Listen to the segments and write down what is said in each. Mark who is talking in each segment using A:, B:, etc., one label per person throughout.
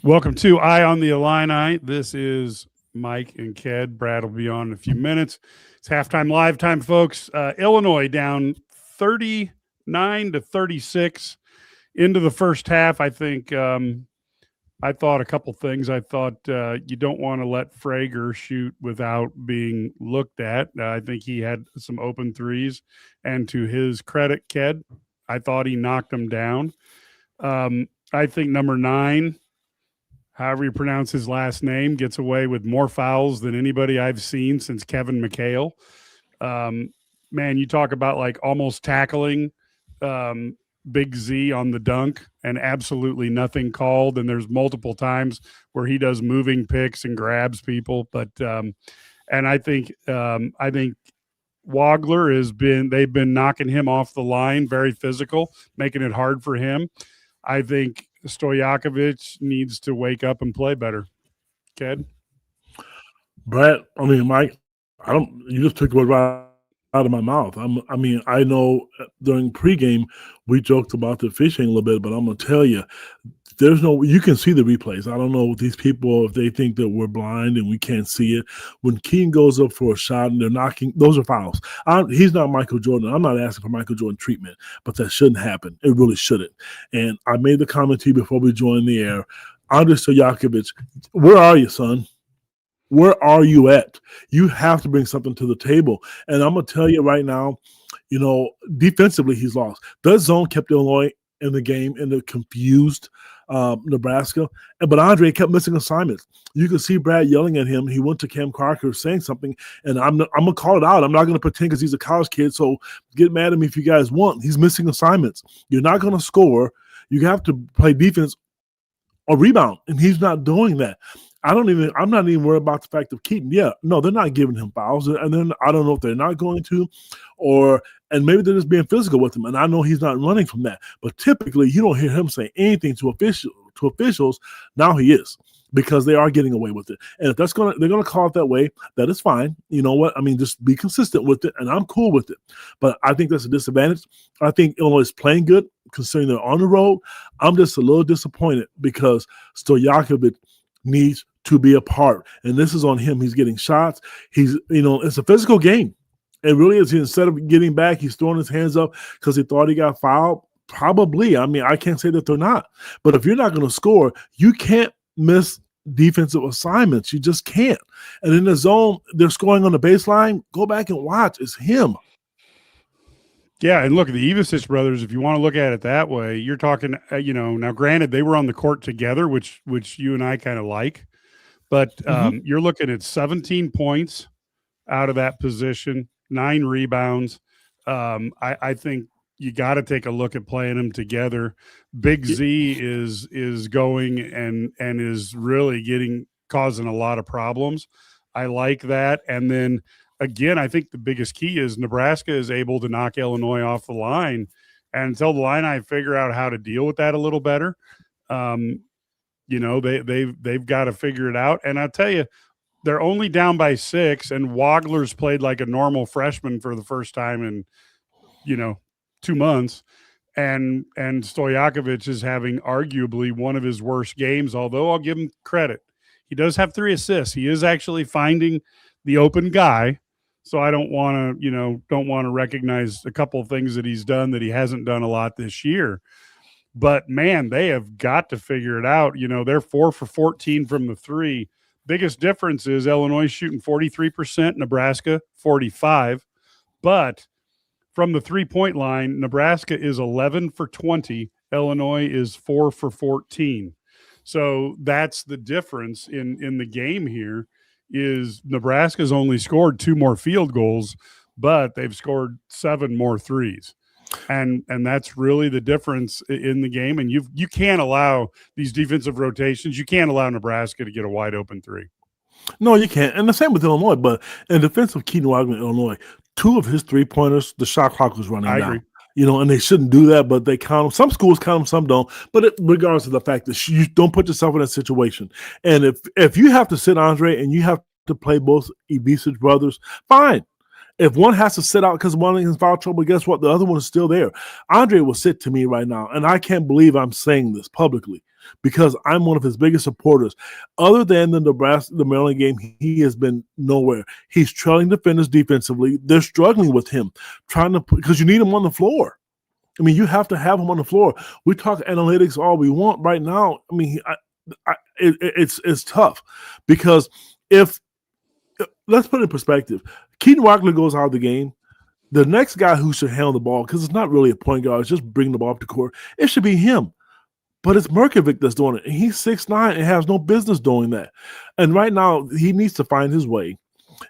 A: Welcome to Eye on the Illini. This is Mike and Ked. Brad will be on in a few minutes. It's halftime live time, folks. Illinois down 39-36 into the first half. I think I thought a couple things. I thought you don't want to let Frager shoot without being looked at. I think he had some open threes, and to his credit, Ked, I thought he knocked them down. I think number 9, however you pronounce his last name, gets away with more fouls than anybody I've seen since Kevin McHale. Man, you talk about like almost tackling Big Z on the dunk and absolutely nothing called. And there's multiple times where he does moving picks and grabs people. But and I think Wagler they've been knocking him off the line, very physical, making it hard for him. I think Stojakovic needs to wake up and play better. Ked?
B: Mike, you just took it right out of my mouth. I know during pregame we joked about the fishing a little bit, but I'm going to tell you, you can see the replays. I don't know these people, if they think that we're blind and we can't see it. When Keene goes up for a shot and they're knocking, those are fouls. He's not Michael Jordan. I'm not asking for Michael Jordan treatment, but that shouldn't happen. It really shouldn't. And I made the comment to you before we joined the air. Andrej Stojakovic, where are you, son? Where are you at? You have to bring something to the table. And I'm going to tell you right now, defensively he's lost. That zone kept Illinois in the game, and it confused Nebraska. But Andre kept missing assignments. You can see Brad yelling at him. He went to Cam Crocker saying something, and I'm going to call it out. I'm not going to pretend because he's a college kid, so get mad at me if you guys want. He's missing assignments. You're not going to score. You have to play defense or rebound, and he's not doing that. I'm not even worried about the fact of Keaton. Yeah, no, they're not giving him fouls. And then I don't know if they're not going to, and maybe they're just being physical with him. And I know he's not running from that. But typically you don't hear him say anything to officials. Now he is, because they are getting away with it. And if they're gonna call it that way, that is fine. You know what? Just be consistent with it, and I'm cool with it. But I think that's a disadvantage. I think Illinois is playing good considering they're on the road. I'm just a little disappointed because Stojakovic needs to be a part, and this is on him. He's getting shots. It's a physical game. It really is. Instead of getting back, he's throwing his hands up because he thought he got fouled. Probably. I can't say that they're not. But if you're not going to score, you can't miss defensive assignments. You just can't. And in the zone, they're scoring on the baseline. Go back and watch. It's him.
A: Yeah, and look, the Ivisic brothers, if you want to look at it that way, you're talking, now granted, they were on the court together, which you and I kind of like. But you're looking at 17 points out of that position, 9 rebounds. I think you got to take a look at playing them together. Big Z is going and is really causing a lot of problems. I like that. And then again, I think the biggest key is Nebraska is able to knock Illinois off the line. And until the Illini figure out how to deal with that a little better, they've got to figure it out. And I'll tell you, they're only down by 6, and Wagler's played like a normal freshman for the first time in, 2 months. And Stojakovic is having arguably one of his worst games, although I'll give him credit. He does have 3 assists. He is actually finding the open guy. So I don't want to recognize a couple of things that he's done that he hasn't done a lot this year. But, man, they have got to figure it out. They're 4 for 14 from the 3. Biggest difference is Illinois shooting 43%, Nebraska 45%. But from the three-point line, Nebraska is 11 for 20. Illinois is 4 for 14. So that's the difference in the game here. Is Nebraska's only scored 2 more field goals, but they've scored 7 more threes. And that's really the difference in the game. And you can't allow these defensive rotations. You can't allow Nebraska to get a wide open 3.
B: No, you can't. And the same with Illinois. But in defense of Keaton Wagner, Illinois, 2 of his 3-pointers, the shot clock was running down. Agree. And they shouldn't do that, but they count them. Some schools count them, some don't. But regardless of the fact that you don't put yourself in that situation. And if you have to sit Andre and you have to play both Ivisic brothers, fine. If one has to sit out because one is in foul trouble, guess what? The other one is still there. Andre will sit to me right now, and I can't believe I'm saying this publicly because I'm one of his biggest supporters. Other than the Maryland game, he has been nowhere. He's trailing defenders defensively. They're struggling with him, because you need him on the floor. I mean, you have to have him on the floor. We talk analytics all we want right now. I mean, it's tough because let's put it in perspective. Keaton Wagler goes out of the game. The next guy who should handle the ball, because it's not really a point guard, it's just bringing the ball up the court, it should be him. But it's Merkovic that's doing it. And he's 6'9" and has no business doing that. And right now, he needs to find his way.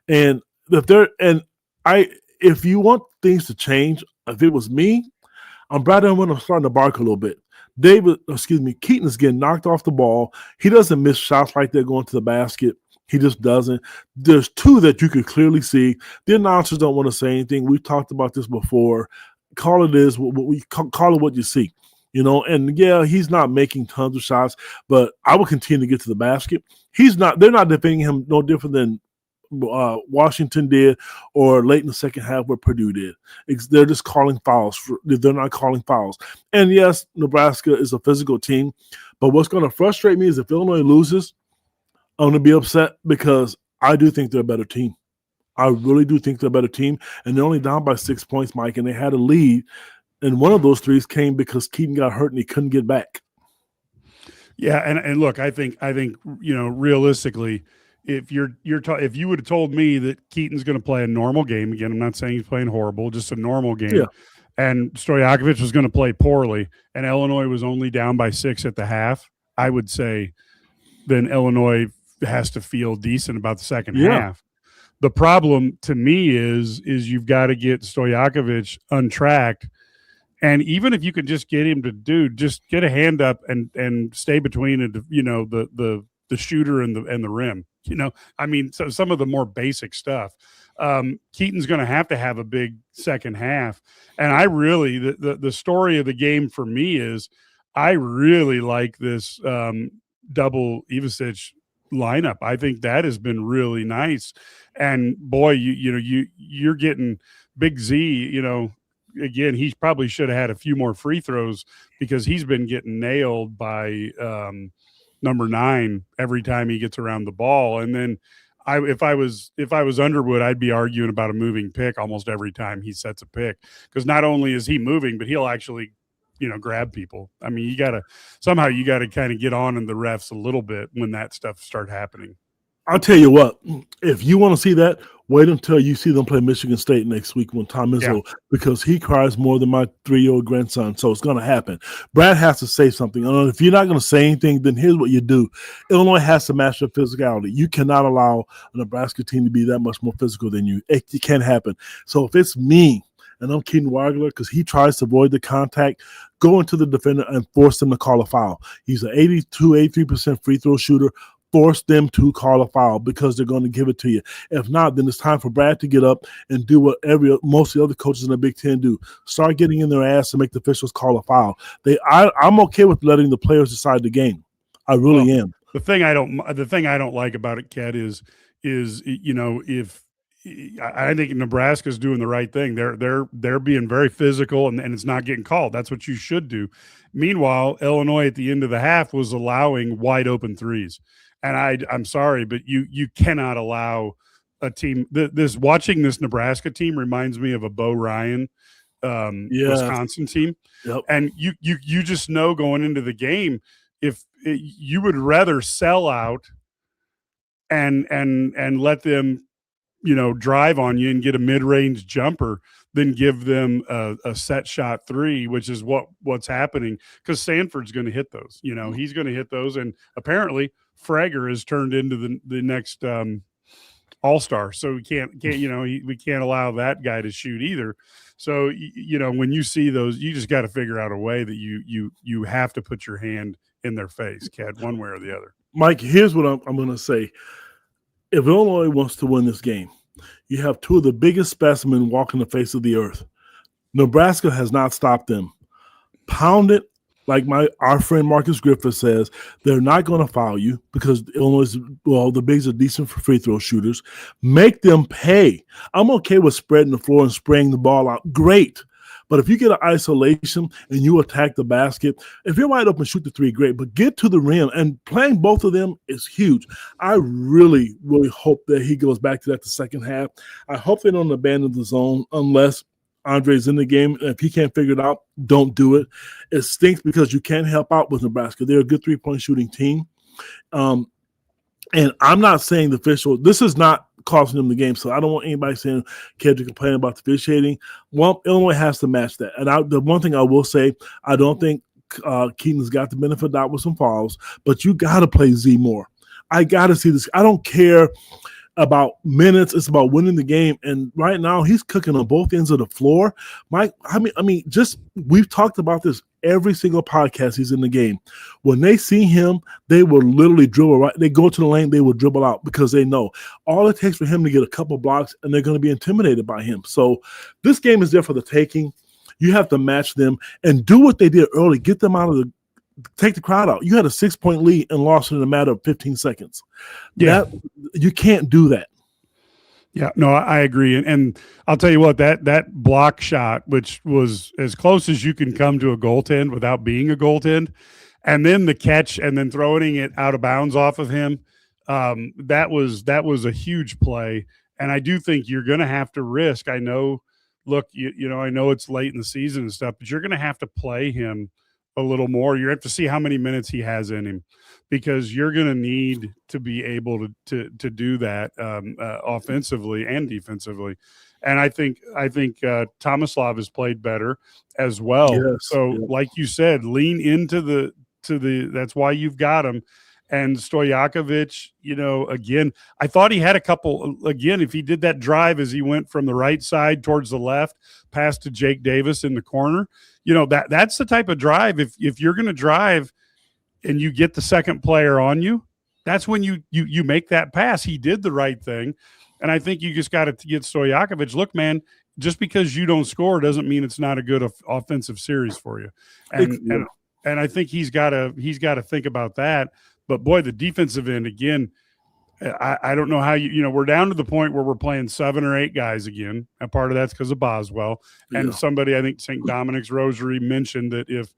B: And if you want things to change, if it was me, I'm starting to bark a little bit. Keaton is getting knocked off the ball. He doesn't miss shots like they're going to the basket. He just doesn't. There's two that you can clearly see. The announcers don't want to say anything. We've talked about this before. Call it what you see. And yeah, he's not making tons of shots, but I will continue to get to the basket. They're not defending him no different than Washington did or late in the second half where Purdue did. They're just calling fouls. They're not calling fouls. And yes, Nebraska is a physical team, but what's going to frustrate me is if Illinois loses, I'm going to be upset because I do think they're a better team. I really do think they're a better team, and they're only down by 6 points, Mike, and they had a lead, and one of those threes came because Keaton got hurt and he couldn't get back.
A: Yeah, and look, I think realistically, if if you would have told me that Keaton's going to play a normal game again, I'm not saying he's playing horrible, just a normal game,
B: yeah,
A: and Stojakovic was going to play poorly, and Illinois was only down by 6 at the half, I would say then Illinois has to feel decent about the second half. The problem to me is you've got to get Stojakovic untracked. And even if you can just get him to just get a hand up and stay between the shooter and the rim. I mean, so some of the more basic stuff. Keaton's going to have a big second half. And I really the story of the game for me is I really like this double Ivisic lineup. I think that has been really nice. And boy, you're getting Big Z, again, he probably should have had a few more free throws because he's been getting nailed by number 9 every time he gets around the ball. And then if I was Underwood, I'd be arguing about a moving pick almost every time he sets a pick, because not only is he moving, but he'll actually grab people. I mean, you got to kind of get on in the refs a little bit when that stuff start happening.
B: I'll tell you what, if you want to see that, wait until you see them play Michigan State next week when Tom Izzo, because he cries more than my 3-year-old grandson. So it's going to happen. Brad has to say something. If you're not going to say anything, then here's what you do. Illinois has to match their physicality. You cannot allow a Nebraska team to be that much more physical than you. It can't happen. So if it's me, and I'm Keaton Wagler, because he tries to avoid the contact, go into the defender and force them to call a foul. He's an 83% free throw shooter. Force them to call a foul because they're going to give it to you. If not, then it's time for Brad to get up and do what most of the other coaches in the Big Ten do. Start getting in their ass to make the officials call a foul. I'm okay with letting the players decide the game. I really am.
A: The thing I don't like about it, Ked, is if I think Nebraska's doing the right thing. They're being very physical and it's not getting called. That's what you should do. Meanwhile, Illinois at the end of the half was allowing wide open threes. And I'm sorry, but you cannot allow a team. Watching this Nebraska team reminds me of a Bo Ryan Wisconsin team.
B: Yep.
A: And you just know going into the game, if you would rather sell out and let them drive on you and get a mid-range jumper than give them a set shot 3, which is what's happening, because Sanford's going to hit those. He's going to hit those, and apparently Frager has turned into the next all-star. So we can't we can't allow that guy to shoot either. So when you see those, you just got to figure out a way that you have to put your hand in their face, Ked, one way or the other.
B: Mike, here's what I'm going to say. If Illinois wants to win this game, you have 2 of the biggest specimens walking the face of the earth. Nebraska has not stopped them. Pound it like our friend Marcus Griffith says, they're not going to foul you because Illinois, the Bigs are decent for free throw shooters. Make them pay. I'm okay with spreading the floor and spraying the ball out. Great. But if you get an isolation and you attack the basket, if you're wide open, shoot the three, great. But get to the rim, and playing both of them is huge. I really, really hope that he goes back to that the second half. I hope they don't abandon the zone unless Andre's in the game. If he can't figure it out, don't do it. It stinks because you can't help out with Nebraska. They're a good three-point shooting team. And I'm not saying the official, this is not costing them the game. So I don't want anybody saying, Ked, to complain about the officiating. Well, Illinois has to match that. And the one thing I will say, I don't think Keaton's got the benefit of that with some fouls, but you got to play Z more. I got to see this. I don't care about minutes. It's about winning the game. And right now he's cooking on both ends of the floor. Mike, we've talked about this every single podcast he's in the game. When they see him, they will literally dribble right. They go to the lane, they will dribble out because they know all it takes for him to get a couple blocks and they're going to be intimidated by him. So this game is there for the taking. You have to match them and do what they did early. Get them out of take the crowd out. You had a 6-point lead and lost in a matter of 15 seconds.
A: Yeah.
B: You can't do that.
A: Yeah, no, I agree. And I'll tell you what, that block shot, which was as close as you can come to a goaltend without being a goaltend, and then the catch and then throwing it out of bounds off of him, that was a huge play. And I do think you're going to have to risk. I know, look, I know it's late in the season and stuff, but you're going to have to play him a little more. You have to see how many minutes he has in him, because you're going to need to be able to do that offensively and defensively. And I think Tomislav has played better as well.
B: Yes,
A: so, like you said, lean into the that's why you've got him. And Stojakovic, again, I thought he had a couple. Again, if he did that drive as he went from the right side towards the left, pass to Jake Davis in the corner, that's the type of drive. If you're going to drive and you get the second player on you, that's when you make that pass. He did the right thing. And I think you just got to get Stojakovic. Look, man, just because you don't score doesn't mean it's not a good offensive series for you. And I think he's got to think about that. But boy, the defensive end again, I don't know how we're down to the point where we're playing 7 or 8 guys again. And part of that's because of Boswell. And somebody, I think St. Dominic's Rosary mentioned that if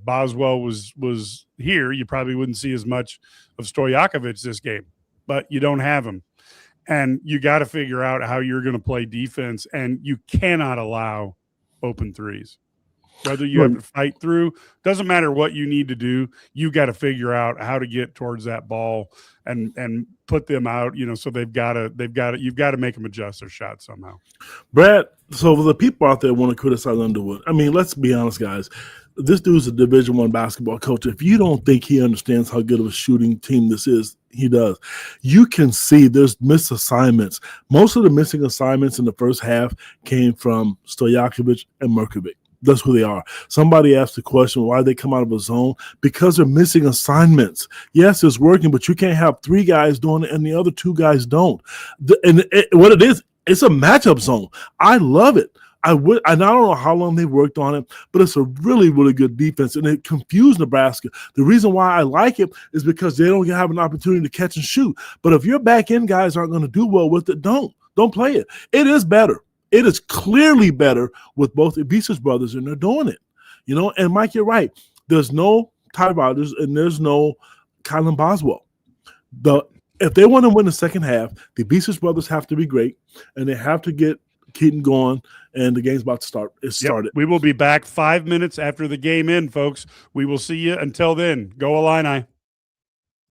A: Boswell was here, you probably wouldn't see as much of Stojakovic this game. But you don't have him. And you got to figure out how you're going to play defense. And you cannot allow open threes. Whether you have to fight through, doesn't matter what you need to do. You got to figure out how to get towards that ball and put them out. So you've got to make them adjust their shot somehow.
B: Brad, so the people out there want to criticize Underwood. I mean, let's be honest, guys. This dude's a Division I basketball coach. If you don't think he understands how good of a shooting team this is, he does. You can see there's missed assignments. Most of the missing assignments in the first half came from Stojakovic and Merkovic. That's who they are. Somebody asked the question, why they come out of a zone? Because they're missing assignments. Yes, it's working, but you can't have 3 guys doing it and the other 2 guys don't. What it is, it's a matchup zone. I love it. I don't know how long they worked on it, but it's a really, really good defense, and it confused Nebraska. The reason why I like it is because they don't have an opportunity to catch and shoot. But if your back end guys aren't going to do well with it, don't play it. It is better. It is clearly better with both Ibise's brothers, and they're doing it. And Mike, you're right. There's no Ty Rodgers and there's no Kylan Boswell. If they want to win the second half, the Ibise's brothers have to be great, and they have to get Keaton going, and the game's about to start. It started.
A: We will be back 5 minutes after the game in, folks. We will see you. Until then, go Illini.